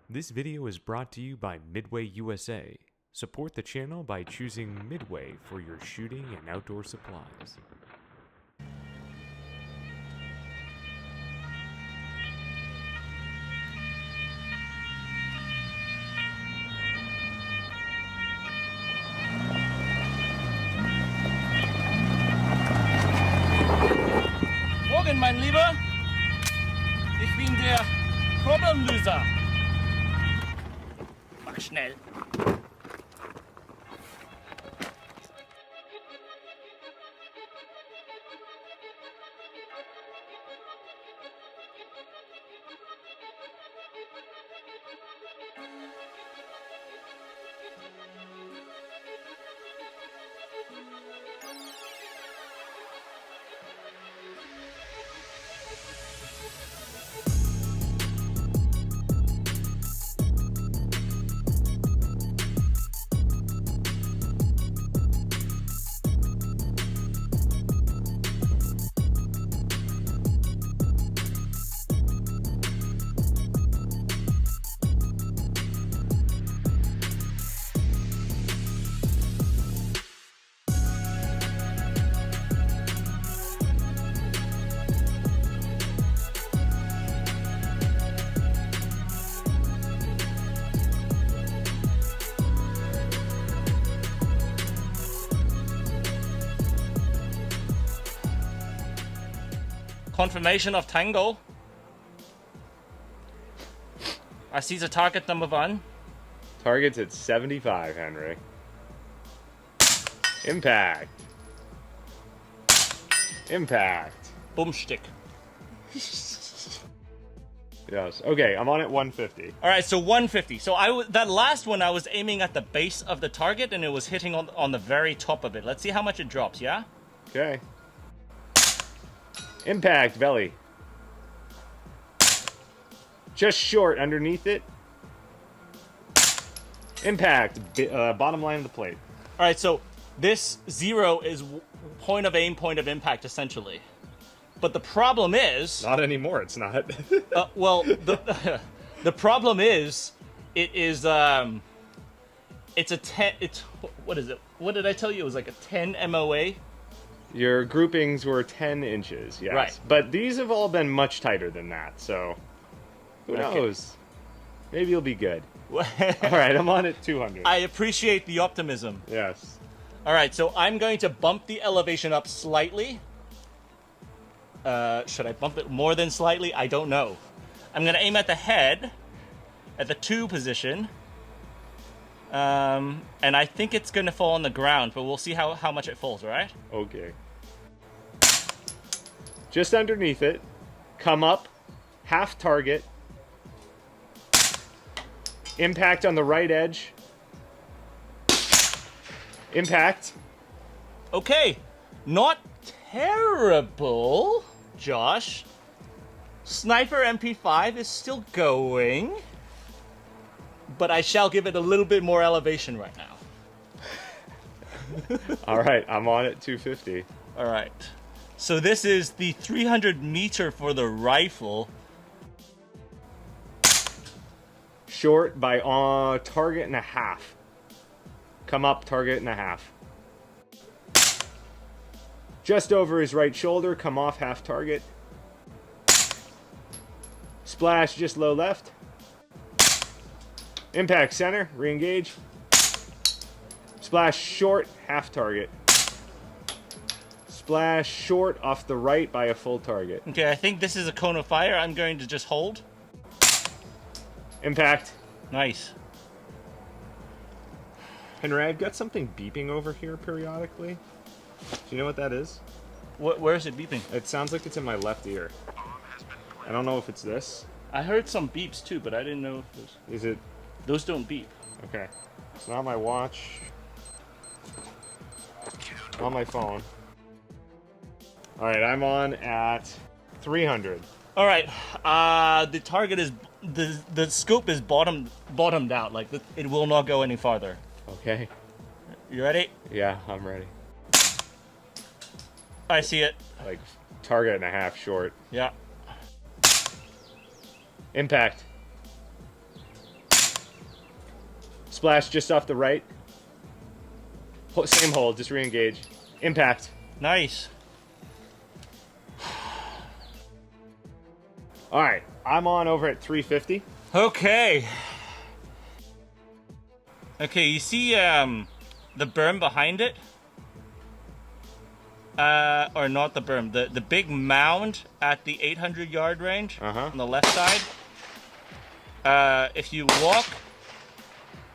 This video is brought to you by Midway USA. Support the channel by choosing Midway for your shooting and outdoor supplies. Morgen, mein Lieber. Ich bin der Problemlöser. Mach schnell. Confirmation of Tango. I see the target number 1. Target's at 75, Henry. Impact. Impact. Boomstick. Yes. Okay, I'm on at 150. All right, so 150. So that last one I was aiming at the base of the target and it was hitting on the very top of it. Let's see how much it drops, yeah? Okay. Impact, belly. Just short underneath it. Impact, bottom line of the plate. All right, so this 0 is point of aim, point of impact, essentially. But the problem is... Not anymore, it's not. Well, the problem is, it's a 10... What is it? What did I tell you? It was like a 10 MOA? Your groupings were 10 inches, yes. Right. But these have all been much tighter than that, so who knows? Maybe you'll be good. All right, I'm on at 200. I appreciate the optimism. Yes. All right, so I'm going to bump the elevation up slightly. Should I bump it more than slightly? I don't know. I'm going to aim at the head, at the 2 position. And I think it's going to fall on the ground, but we'll see how much it falls, all right? Okay. Just underneath it. Come up. Half target. Impact on the right edge. Impact. Okay. Not terrible, Josh. Sniper MP5 is still going. But I shall give it a little bit more elevation right now. All right, I'm on at 250. All right. So this is the 300 meter for the rifle. Short by target and a half. Come up, target and a half. Just over his right shoulder, come off half target. Splash just low left. Impact center, re-engage. Splash short, half target. Splash short off the right by a full target. Okay, I think this is a cone of fire. I'm going to just hold. Impact. Nice. Henry, I've got something beeping over here periodically. Do you know what that is? Where is it beeping? It sounds like it's in my left ear. I don't know if it's this. I heard some beeps too, but I didn't know if it was... Is it? Those don't beep. Okay. It's not my watch. On my phone. Alright, I'm on at 300. Alright, the target is... The scope is bottomed out. Like, it will not go any farther. Okay. You ready? Yeah, I'm ready. I see it. Like, target and a half short. Yeah. Impact. Splash just off the right. Same hold, just re-engage. Impact. Nice. All right, I'm on over at 350. Okay. Okay, you see the berm behind it? Or not the berm, the big mound at the 800 yard range on the left side. If you walk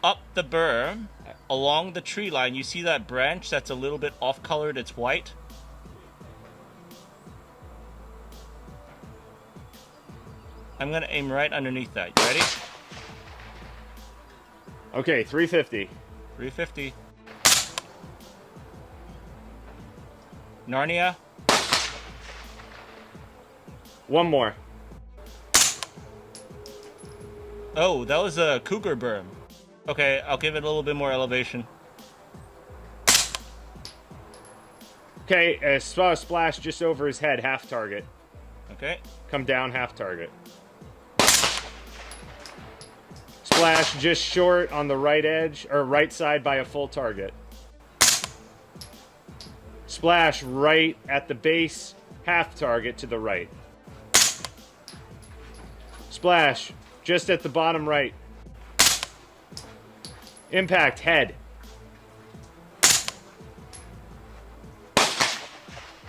up the berm along the tree line, you see that branch that's a little bit off colored, it's white. I'm gonna aim right underneath that. You ready? Okay, 350. 350. Narnia. One more. Oh, that was a cougar berm. Okay, I'll give it a little bit more elevation. Okay, splash just over his head, half target. Okay. Come down, half target. Splash just short on the right edge, or right side by a full target. Splash right at the base, half target to the right. Splash just at the bottom right. Impact head.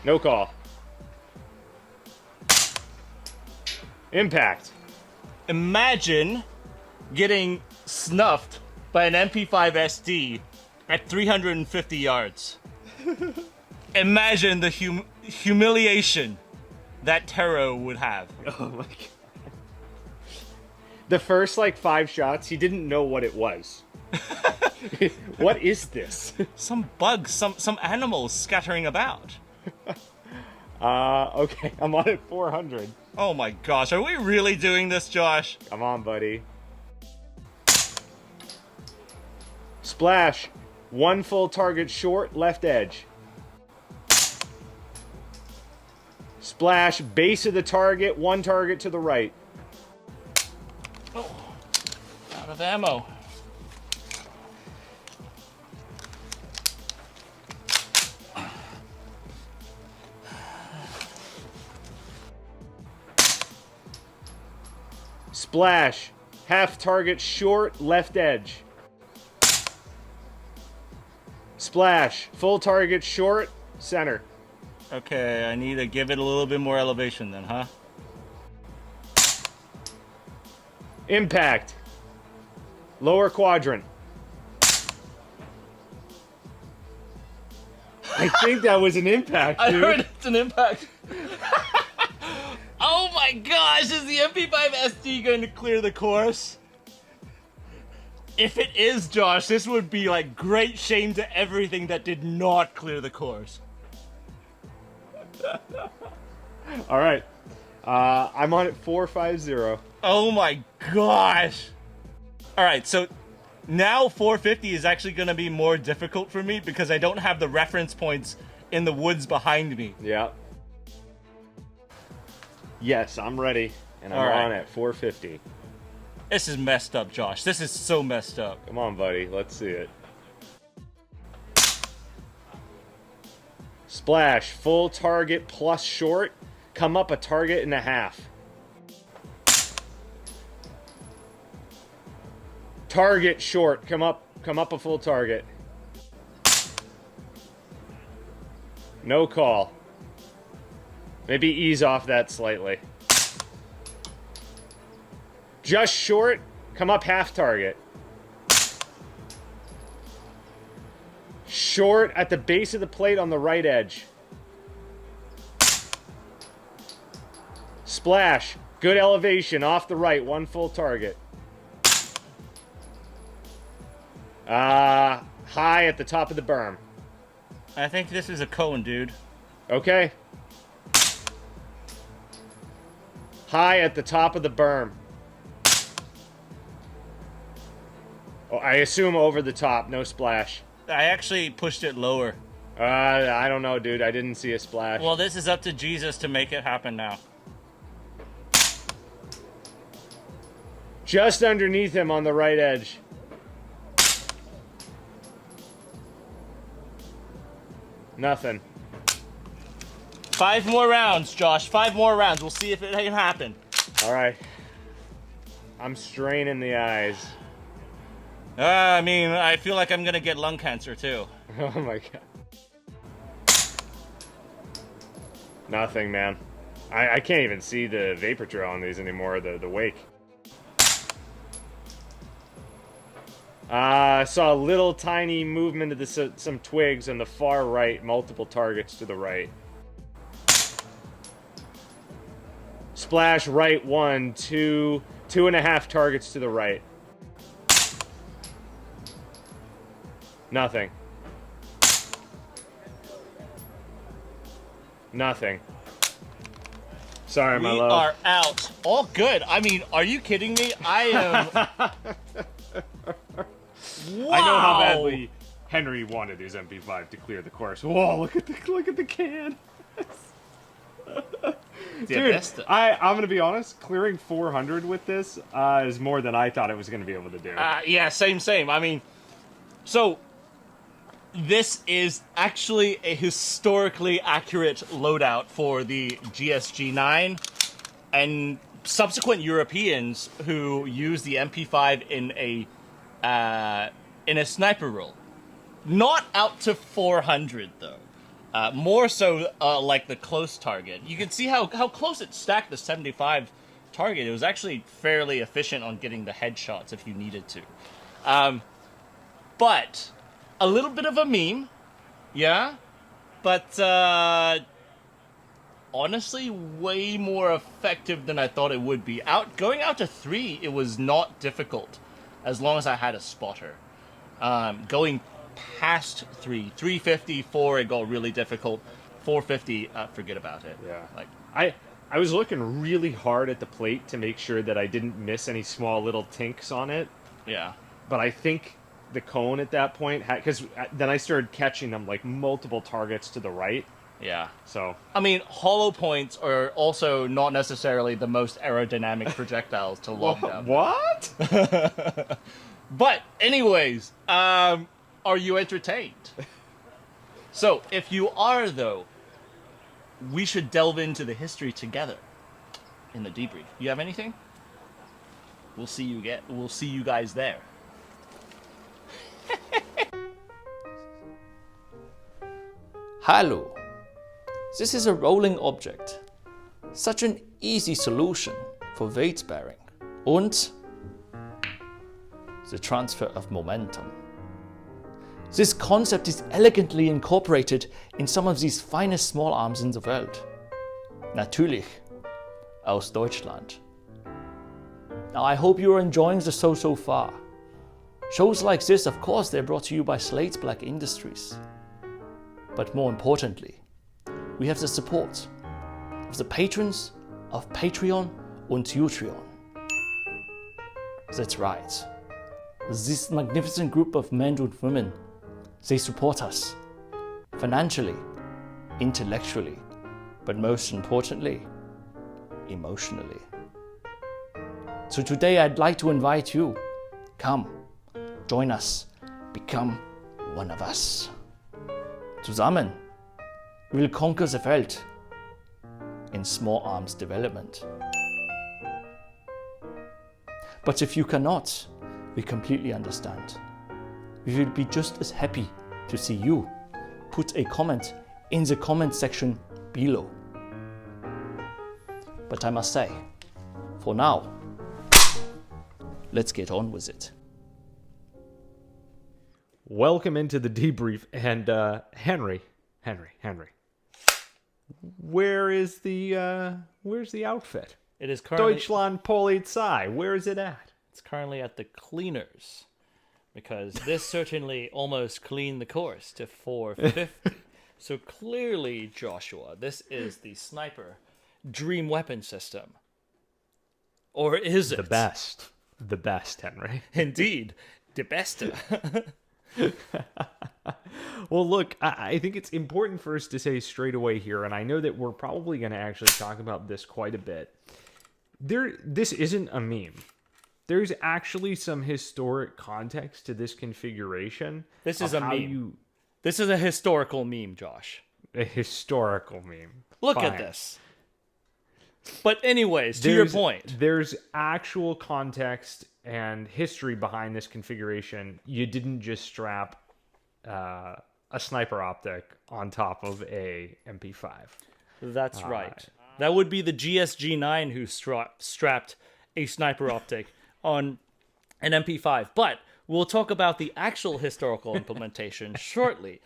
No call. Impact. Imagine getting snuffed by an MP5 SD at 350 yards. Imagine the humiliation that Taro would have. Oh my god. The first like 5 shots, he didn't know what it was. What is this? Some bugs, some animals scattering about. Okay, I'm on at 400. Oh my gosh, are we really doing this, Josh? Come on, buddy. Splash. One full target short, left edge. Splash, base of the target, one target to the right. Oh, out of ammo. Splash, half target short, left edge. Splash, full target short, center. Okay, I need to give it a little bit more elevation then, huh? Impact. Lower quadrant. I think that was an impact, dude. I heard it's an impact. Oh my gosh, is the MP5 SD going to clear the course? If it is, Josh, this would be like great shame to everything that did not clear the course. All right. I'm on at 450. Oh my gosh. All right, so now 450 is actually going to be more difficult for me because I don't have the reference points in the woods behind me. Yeah. Yes, I'm ready, and I'm on at 450. This is messed up, Josh. This is so messed up. Come on, buddy. Let's see it. Splash. Full target plus short. Come up a target and a half. Target short. Come up a full target. No call. Maybe ease off that slightly. Just short, come up half target. Short at the base of the plate on the right edge. Splash, good elevation off the right, one full target. High at the top of the berm. I think this is a cone, dude. Okay. High at the top of the berm. Oh, I assume over the top, no splash. I actually pushed it lower. I don't know, dude. I didn't see a splash. Well, this is up to Jesus to make it happen now. Just underneath him on the right edge. Nothing. 5 more rounds, Josh. 5 more rounds. We'll see if it can happen. All right. I'm straining the eyes. I mean, I feel like I'm gonna get lung cancer too. Oh my god. Nothing, man. I can't even see the vapor trail on these anymore, the wake. Saw a little tiny movement of some twigs on the far right, multiple targets to the right. Splash right 1, 2, 2.5 targets to the right. Nothing. Nothing. Sorry, my love. We are out. All good. I mean, are you kidding me? I am... Wow. I know how badly Henry wanted his MP5 to clear the course. Whoa, look at the can. Dude, I'm gonna be honest, clearing 400 with this is more than I thought it was gonna be able to do. Yeah, same. I mean, so this is actually a historically accurate loadout for the GSG9 and subsequent Europeans who use the MP5 in a sniper role. Not out to 400 though. More so like the close target. You can see how close it stacked the 75 target. It was actually fairly efficient on getting the headshots if you needed to. But a little bit of a meme, yeah? But honestly, way more effective than I thought it would be. Going out to 3, it was not difficult as long as I had a spotter. Going past 350, 4, it got really difficult. 450, forget about it. Yeah. Like I was looking really hard at the plate to make sure that I didn't miss any small little tinks on it. Yeah. But I think the cone at that point had, because then I started catching them like multiple targets to the right. Yeah. So I mean, hollow points are also not necessarily the most aerodynamic projectiles to lob down. What? But anyways, are you entertained? So, if you are, though, we should delve into the history together in the debrief. You have anything? We'll see you guys there. Hallo. This is a rolling object. Such an easy solution for weight bearing and the transfer of momentum. This concept is elegantly incorporated in some of these finest small arms in the world. Natürlich aus Deutschland. Now I hope you're enjoying the show so far. Shows like this, of course, they're brought to you by Slate's Black Industries. But more importantly, we have the support of the patrons of Patreon and Utreon. That's right. This magnificent group of men and women, they support us financially, intellectually, but most importantly, emotionally. So today I'd like to invite you, come, join us, become one of us. Zusammen, we will conquer the Welt in small arms development. But if you cannot, we completely understand. We will be just as happy to see you put a comment in the comment section below. But I must say, for now, let's get on with it. Welcome into the debrief, and Henry. Where's the outfit? It is currently Deutschland Polizei. Where is it at? It's currently at the cleaners, because this certainly almost cleaned the course to 450. So clearly, Joshua, this is the sniper dream weapon system. Or is it? The best, Henry. Indeed, the best. Well, look, I think it's important for us to say straight away here, and I know that we're probably going to actually talk about this quite a bit. This isn't a meme. There's actually some historic context to this configuration. This is a meme. This is a historical meme, Josh. A historical meme. Look Fine. at this. But anyways, to your point. There's actual context and history behind this configuration. You didn't just strap a sniper optic on top of a MP5. That's right. That would be the GSG9 who strapped a sniper optic on an MP5. But we'll talk about the actual historical implementation shortly.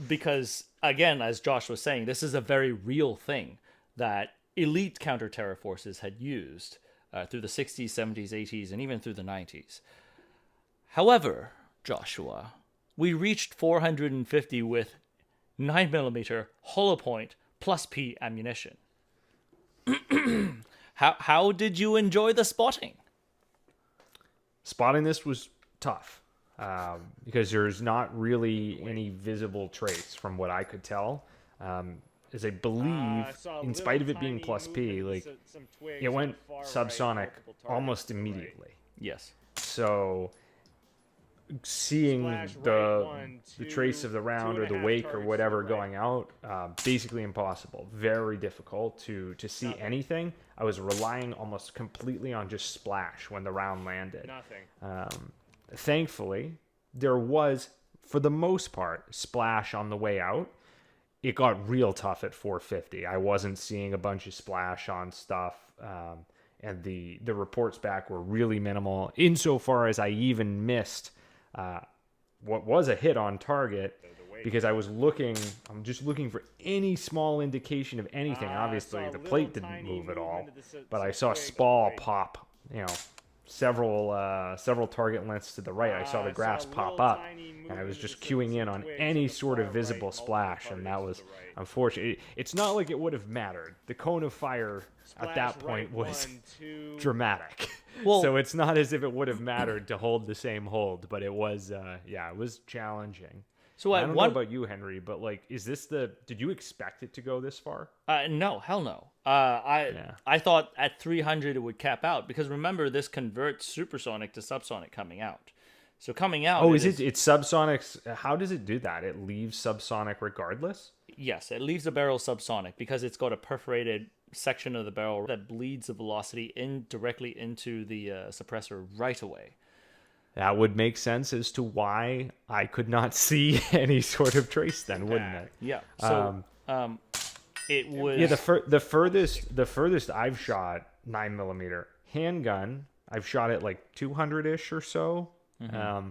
Because, again, as Josh was saying, this is a very real thing that elite counter-terror forces had used through the 60s, 70s, 80s, and even through the 90s. However, Joshua, we reached 450 with 9mm hollow point plus P ammunition. How did you enjoy the spotting? Spotting this was tough because there's not really any visible trace from what I could tell. As I believe, in spite of it being plus P, like it went subsonic almost immediately. Yes. So seeing the trace of the round or the wake or whatever going out, basically impossible. Very difficult to see anything. I was relying almost completely on just splash when the round landed. Thankfully, there was, for the most part, splash on the way out. It got real tough at 450. I wasn't seeing a bunch of splash on stuff, and the reports back were really minimal, insofar as I even missed what was a hit on target, because I'm just looking for any small indication of anything. Obviously, the plate didn't move at all, but I saw Spall pop, several target lengths to the right. I saw the grass pop up, and I was just queuing in on any sort of visible splash, and that was unfortunate. It's not like it would have mattered. The cone of fire at that point was dramatic. Well, so it's not as if it would have mattered to hold the same hold, but it was, it was challenging. So I don't know about you, Henry, but did you expect it to go this far? No, hell no. I thought at 300 it would cap out, because remember, this converts supersonic to subsonic coming out. So coming out... Oh, it's subsonic? How does it do that? It leaves subsonic regardless? Yes, it leaves the barrel subsonic because it's got a perforated section of the barrel that bleeds the velocity directly into the suppressor right away. That would make sense as to why I could not see any sort of trace then, wouldn't it? Yeah. So it was... Yeah, the furthest I've shot 9mm handgun, I've shot it like 200-ish or so. Mm-hmm.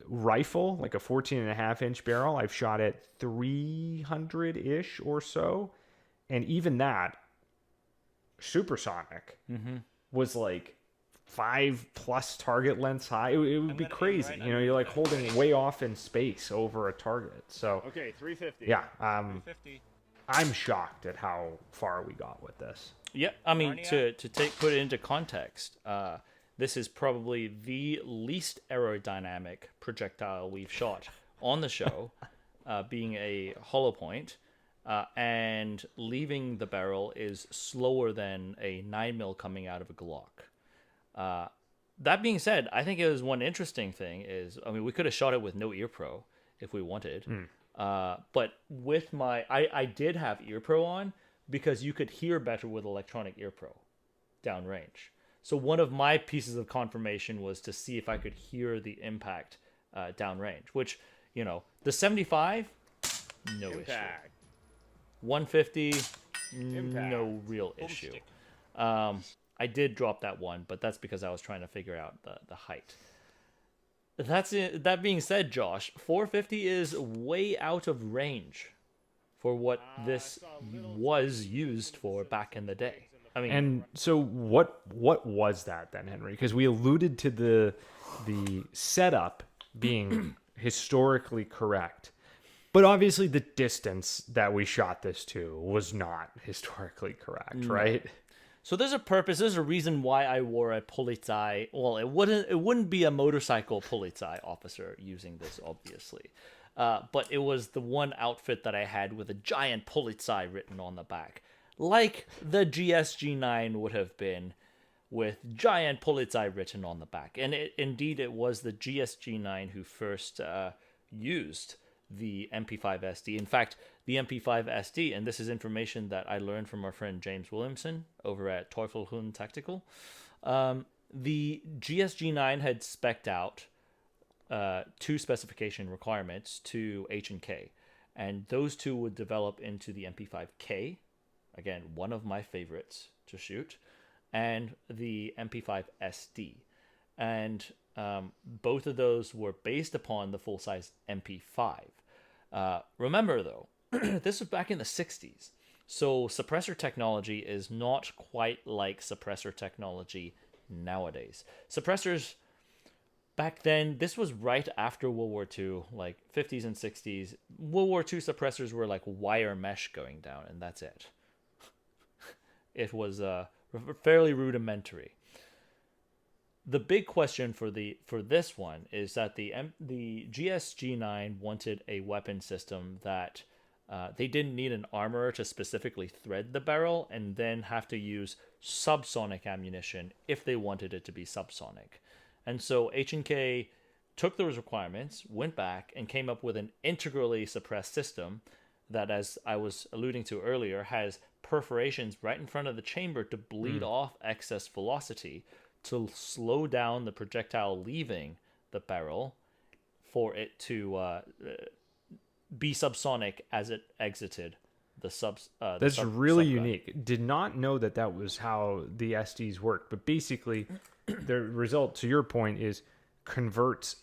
Rifle, like a 14.5-inch barrel, I've shot it 300-ish or so. And even that, supersonic, was like 5+ target lengths high. It would be crazy. You're like holding way off in space over a target. So okay, 350. Yeah, 350. I'm shocked at how far we got with this. Yeah, I mean, to put it into context, this is probably the least aerodynamic projectile we've shot on the show, being a hollow point, and leaving the barrel is slower than a 9mm coming out of a Glock. That being said, I think it was one interesting thing is, we could have shot it with no ear pro if we wanted. But with I did have ear pro on because you could hear better with electronic ear pro downrange. So one of my pieces of confirmation was to see if I could hear the impact downrange, which, the 75, no issue. 150, no real issue. I did drop that one, but that's because I was trying to figure out the height. That's it. That being said, Josh, 450 is way out of range for what this was used for back in the day. And so what was that then, Henry? Because we alluded to the setup being historically correct, but obviously the distance that we shot this to was not historically correct, right? So there's a purpose. There's a reason why I wore a Polizei. Well, it wouldn't be a motorcycle Polizei officer using this, obviously. But it was the one outfit that I had with a giant Polizei written on the back, like the GSG9 would have been, with giant Polizei written on the back. And indeed, it was the GSG9 who first, used the MP5 SD. In fact, the MP5 SD, and this is information that I learned from our friend James Williamson over at Teufelhund Tactical, the GSG9 had spec'd out 2 specification requirements to H and K, and those 2 would develop into the MP5K, again, one of my favorites to shoot, and the MP5 SD. And both of those were based upon the full-size MP5. Remember, though, this was back in the 60s, so suppressor technology is not quite like suppressor technology nowadays. Suppressors back then, this was right after World War II, like 50s and 60s. World War II suppressors were like wire mesh going down, and that's it. It was fairly rudimentary. The big question for this one is that the GSG9 wanted a weapon system that they didn't need an armorer to specifically thread the barrel and then have to use subsonic ammunition if they wanted it to be subsonic. And so H&K took those requirements, went back, and came up with an integrally suppressed system that, as I was alluding to earlier, has perforations right in front of the chamber to bleed off excess velocity to slow down the projectile leaving the barrel for it to be subsonic as it exited the That's really unique. Did not know that was how the SDs work, but basically the result, to your point, is converts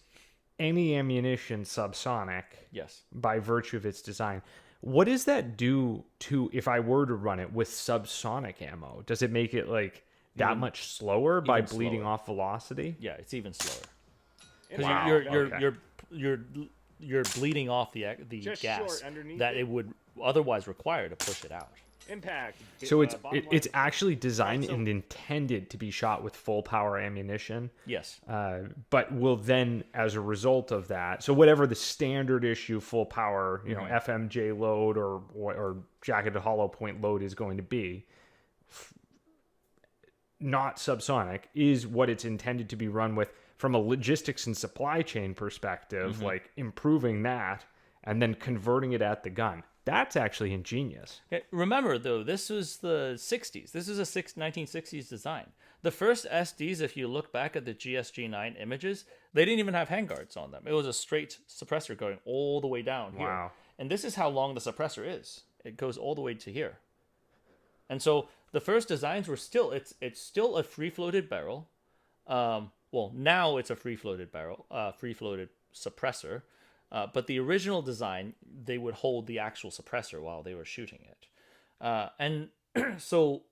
any ammunition subsonic. Yes. By virtue of its design. What does that do to if I were to run it with subsonic ammo? Does it make it like that much slower by bleeding off velocity? Yeah, it's even slower. Because Wow. you're bleeding off the gas that it would otherwise require to push it out. Impact. So it's actually designed and intended to be shot with full power ammunition. Yes. But will then, as a result of that, so whatever the standard issue full power, FMJ load or jacketed hollow point load is going to be, not subsonic, is what it's intended to be run with from a logistics and supply chain perspective, like improving that and then converting it at the gun. That's actually ingenious. Remember, though, this was the 60s. This is a 1960s design. The first SDs, if you look back at the GSG9 images, they didn't even have handguards on them. It was a straight suppressor going all the way down here. Wow. And this is how long the suppressor is. It goes all the way to here. And so the first designs were still, it's still a free-floated barrel. Well, now it's a free-floated barrel, free-floated suppressor. But the original design, they would hold the actual suppressor while they were shooting it. And so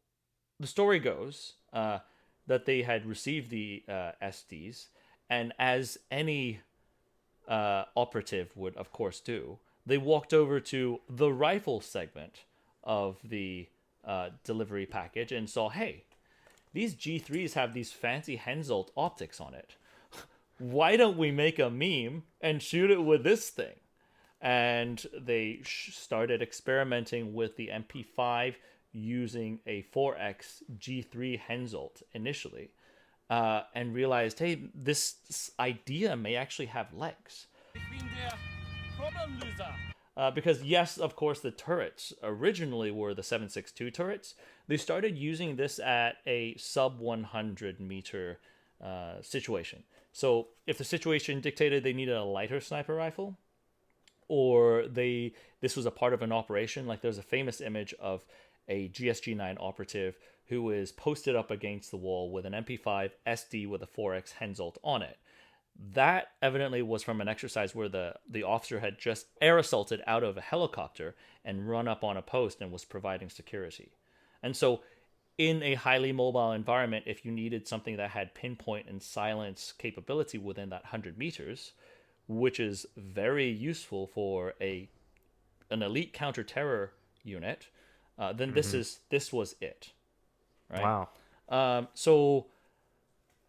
the story goes that they had received the SDs, and as any operative would, of course, do, they walked over to the rifle segment of the delivery package and saw, hey, these G3s have these fancy Hensoldt optics on it. Why don't we make a meme and shoot it with this thing? And they started experimenting with the MP5 using a 4X G3 Hensoldt initially, and realized, hey, this idea may actually have legs. Because yes, of course, the turrets originally were the 7.62 turrets. They started using this at a sub 100 meter situation. So if the situation dictated they needed a lighter sniper rifle, or this was a part of an operation, like there's a famous image of a GSG9 operative who is posted up against the wall with an MP5 SD with a 4X Hensoldt on it. That evidently was from an exercise where the officer had just air assaulted out of a helicopter and run up on a post and was providing security. And so in a highly mobile environment, if you needed something that had pinpoint and silence capability within that 100 meters, which is very useful for an elite counter-terror unit, then this was it. Right? Wow. So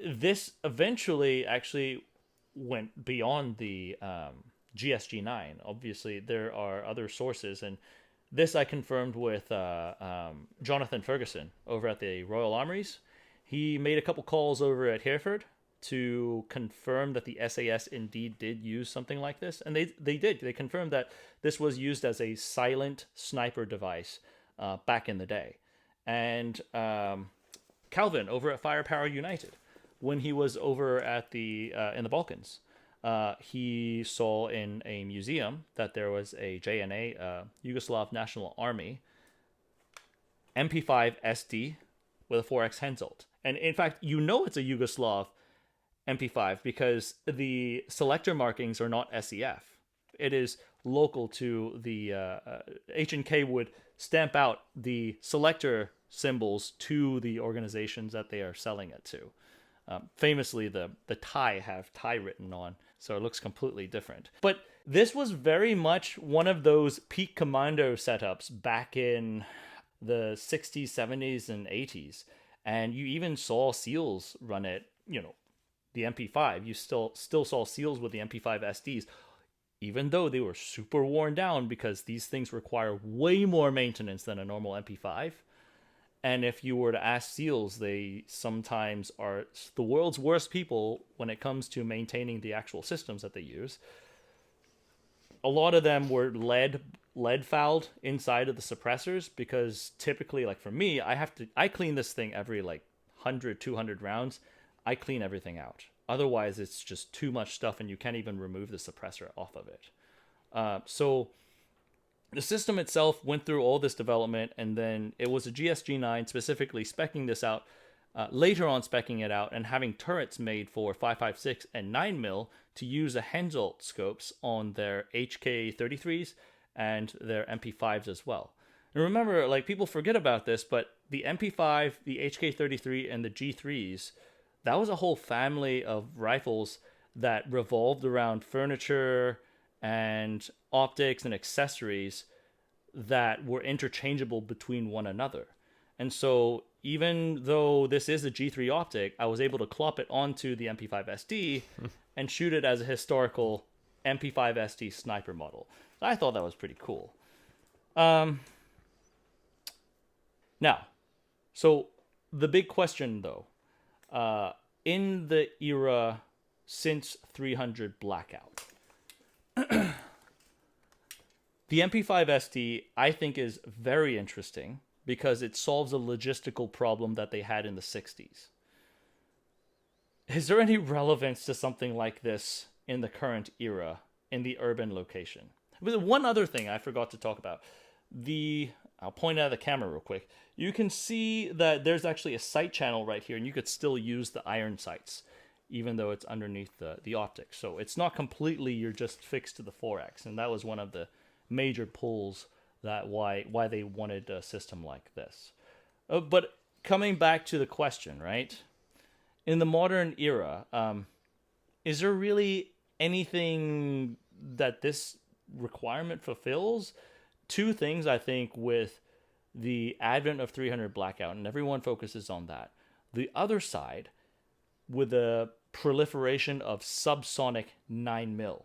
this eventually actually went beyond the GSG9. Obviously, there are other sources, and this I confirmed with Jonathan Ferguson over at the Royal Armories. He made a couple calls over at Hereford to confirm that the SAS indeed did use something like this, and they did. They confirmed that this was used as a silent sniper device back in the day. And Calvin over at Firepower United, when he was over at the in the Balkans, he saw in a museum that there was a JNA, Yugoslav National Army, MP5 SD with a 4X Hensoldt. And in fact, you know it's a Yugoslav MP5 because the selector markings are not SEF. It is local to the H&K would stamp out the selector symbols to the organizations that they are selling it to. Famously, the Thai have Thai written on, so it looks completely different. But this was very much one of those peak commando setups back in the 60s, 70s, and 80s. And you even saw SEALs run it, the MP5. You still saw SEALs with the MP5 SDs, even though they were super worn down because these things require way more maintenance than a normal MP5. And if you were to ask SEALs, they sometimes are the world's worst people when it comes to maintaining the actual systems that they use. A lot of them were lead fouled inside of the suppressors because typically, like for me, I clean this thing every 100, 200 rounds. I clean everything out. Otherwise, it's just too much stuff and you can't even remove the suppressor off of it. So the system itself went through all this development, and then it was a GSG9 specifically speccing this out, later on speccing it out and having turrets made for 5.56 and 9mm to use a Hensoldt scopes on their HK33s and their MP5s as well. And remember, people forget about this, but the MP5, the HK33, and the G3s, that was a whole family of rifles that revolved around furniture and optics and accessories that were interchangeable between one another. And so even though this is a G3 optic, I was able to clop it onto the MP5 SD and shoot it as a historical MP5 SD sniper model. I thought that was pretty cool. Now, so the big question though, in the era since 300 blackout, the MP5 SD, I think, is very interesting because it solves a logistical problem that they had in the 60s. Is there any relevance to something like this in the current era in the urban location? But one other thing I forgot to talk about. I'll point out the camera real quick. You can see that there's actually a sight channel right here, and you could still use the iron sights, even though it's underneath the optics. So it's not completely, you're just fixed to the 4X. And that was one of the major pulls that why they wanted a system like this. But coming back to the question, right? In the modern era, is there really anything that this requirement fulfills? Two things, I think, with the advent of 300 blackout, and everyone focuses on that. The other side, with the proliferation of subsonic 9mm.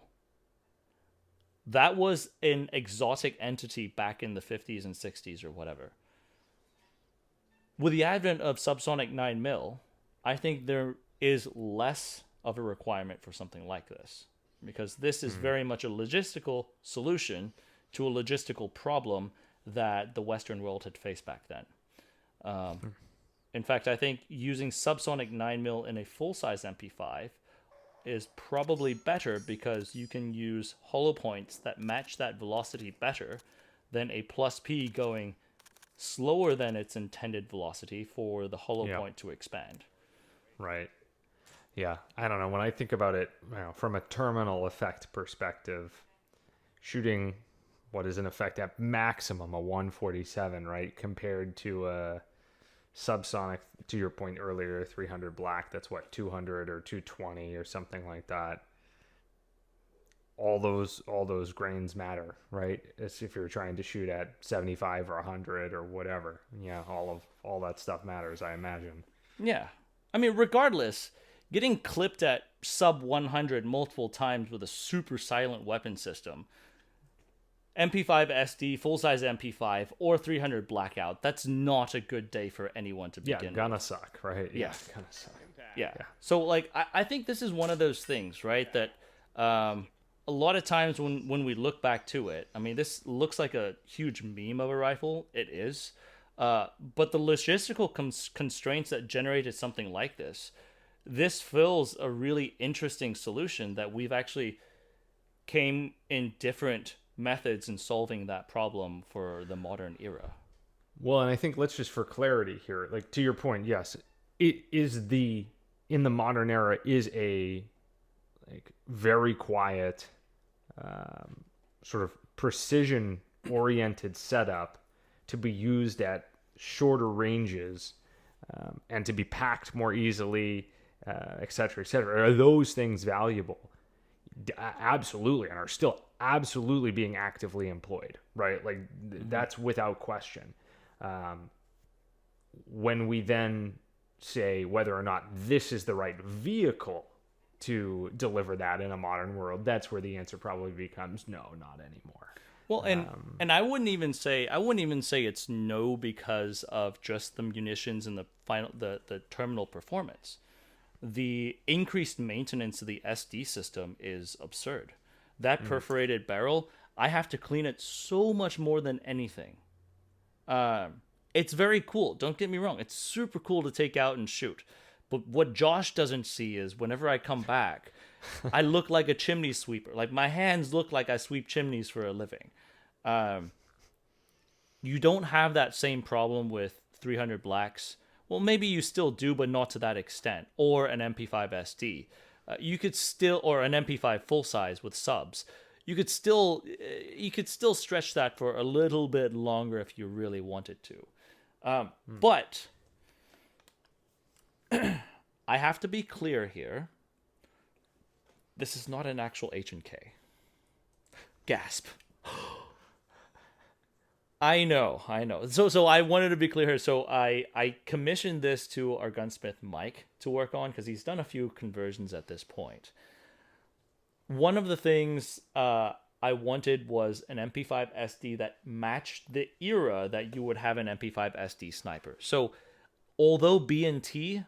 That was an exotic entity back in the 50s and 60s or whatever. With the advent of subsonic 9mm, I think there is less of a requirement for something like this, because this is very much a logistical solution to a logistical problem that the Western world had faced back then. In fact, I think using subsonic 9mm in a full-size MP5 is probably better because you can use hollow points that match that velocity better than a plus P going slower than its intended velocity for the hollow point to expand. Right. Yeah. I don't know. When I think about it from a terminal effect perspective, shooting what is in effect at maximum a 147, right, compared to a subsonic, to your point earlier, 300 black, that's what, 200 or 220 or something like that. All those grains matter, right? As if you're trying to shoot at 75 or 100 or whatever. Yeah, all that stuff matters, I imagine. Yeah. I mean, regardless, getting clipped at sub 100 multiple times with a super silent weapon system MP5 SD, full-size MP5, or 300 blackout. That's not a good day for anyone to begin gonna suck, right? Yeah. Gonna suck. Yeah. So, like, I think this is one of those things, right, that a lot of times when we look back to it, I mean, this looks like a huge meme of a rifle. It is. But the logistical constraints that generated something like this fills a really interesting solution that we've actually came in different methods in solving that problem for the modern era. Well, and I think let's just for clarity here, like to your point, yes, it is in the modern era is a like very quiet, sort of precision oriented setup to be used at shorter ranges, and to be packed more easily, et cetera, et cetera. Are those things valuable? Absolutely, and are still absolutely being actively employed, right? Like that's without question. When we then say whether or not this is the right vehicle to deliver that in a modern world, that's where the answer probably becomes no, not anymore. Well, and I wouldn't even say it's no because of just the munitions and the terminal performance. The increased maintenance of the SD system is absurd. That perforated barrel, I have to clean it so much more than anything. It's very cool. Don't get me wrong. It's super cool to take out and shoot. But what Josh doesn't see is whenever I come back, I look like a chimney sweeper. Like my hands look like I sweep chimneys for a living. You don't have that same problem with 300 blacks. Well, maybe you still do, but not to that extent. Or an MP5 SD. You could still, or an MP5 full size with subs. You could still stretch that for a little bit longer if you really wanted to. But I have to be clear here. This is not an actual H&K. Gasp. I know. So I wanted to be clear here. So I commissioned this to our gunsmith Mike to work on because he's done a few conversions at this point. One of the things I wanted was an MP5 SD that matched the era that you would have an MP5 SD sniper. So although B&T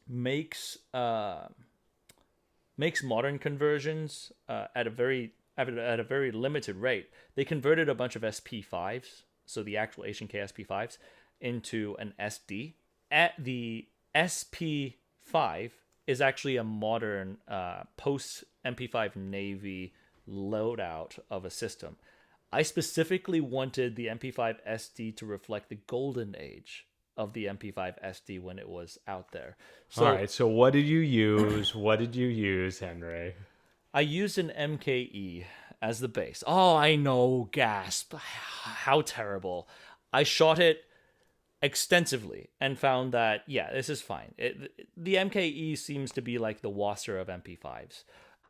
makes modern conversions at a very limited rate, they converted a bunch of SP5s, so the actual H&K SP5s, into an SD. The SP5 is actually a modern post MP5 Navy loadout of a system. I specifically wanted the MP5 SD to reflect the golden age of the MP5 SD when it was out there. So, all right, so what did you use? Henry? I used an MKE as the base. Oh, I know, gasp. How terrible. I shot it extensively and found that, yeah, this is fine. The MKE seems to be like the Wasser of MP5s.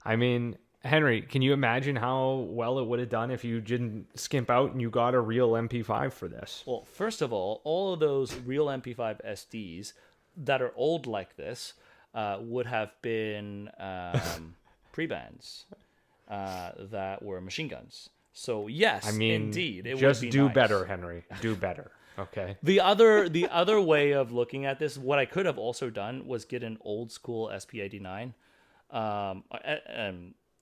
I mean, Henry, can you imagine how well it would have done if you didn't skimp out and you got a real MP5 for this? Well, first of all of those real MP5 SDs that are old like this would have been pre-bands that were machine guns. So yes, I mean, indeed, it just would be do nice. better, Henry. Do better. Okay. The other way of looking at this, what I could have also done was get an old school SP89,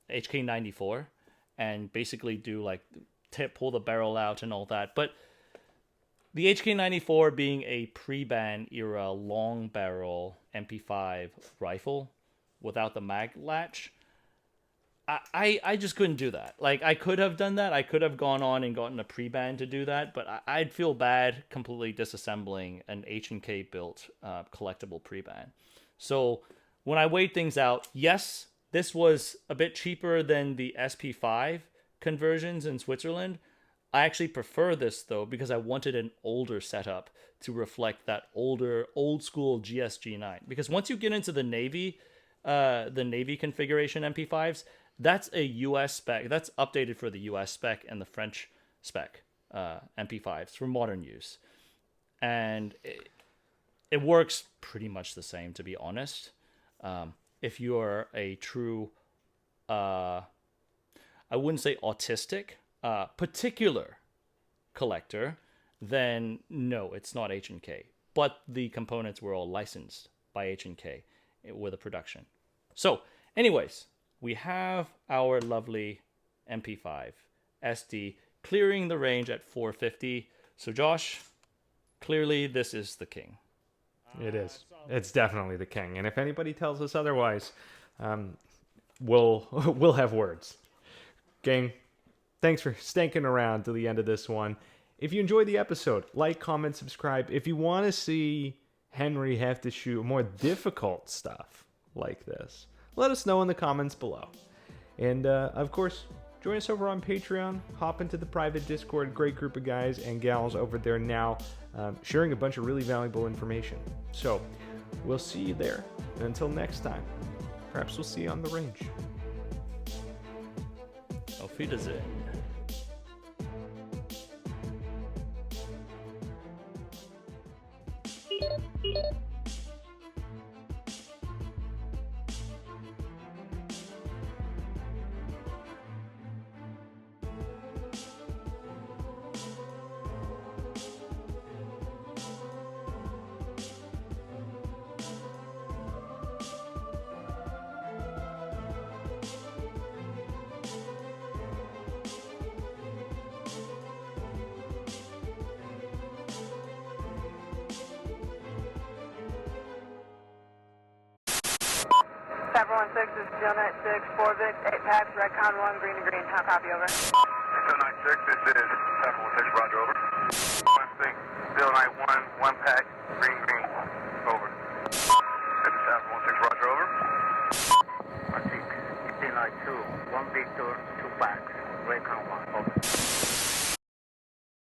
HK94, and basically do like pull the barrel out and all that. But the HK94 being a pre-ban era long barrel MP5 rifle without the mag latch, I just couldn't do that. Like, I could have done that. I could have gone on and gotten a pre-ban to do that, but I'd feel bad completely disassembling an H&K built collectible pre-ban. So when I weighed things out, yes, this was a bit cheaper than the SP5 conversions in Switzerland. I actually prefer this, though, because I wanted an older setup to reflect that old school GSG9. Because once you get into the Navy configuration MP5s, that's a US spec. That's updated for the US spec and the French spec MP5s for modern use. And it works pretty much the same, to be honest. If you're a true, I wouldn't say autistic, particular collector, then no, it's not H&K. But the components were all licensed by H&K with a production. So, anyways, we have our lovely MP5 SD clearing the range at 450. So, Josh, clearly this is the king. It is. It's definitely the king. And if anybody tells us otherwise, we'll have words. Gang, thanks for stinking around to the end of this one. If you enjoyed the episode, like, comment, subscribe. If you want to see Henry have to shoot more difficult stuff like this, let us know in the comments below. And, of course, join us over on Patreon. Hop into the private Discord. Great group of guys and gals over there now, sharing a bunch of really valuable information. So, we'll see you there. And until next time, perhaps we'll see you on the range. Auf Wiedersehen. Cyber 16, this is Steel 96, 4 Vic, 8 packs, REDCON 1, green to green. How copy, over? Steel 96, this is Cyber 16, roger, over. 1 6, Steel 91, 1 pack,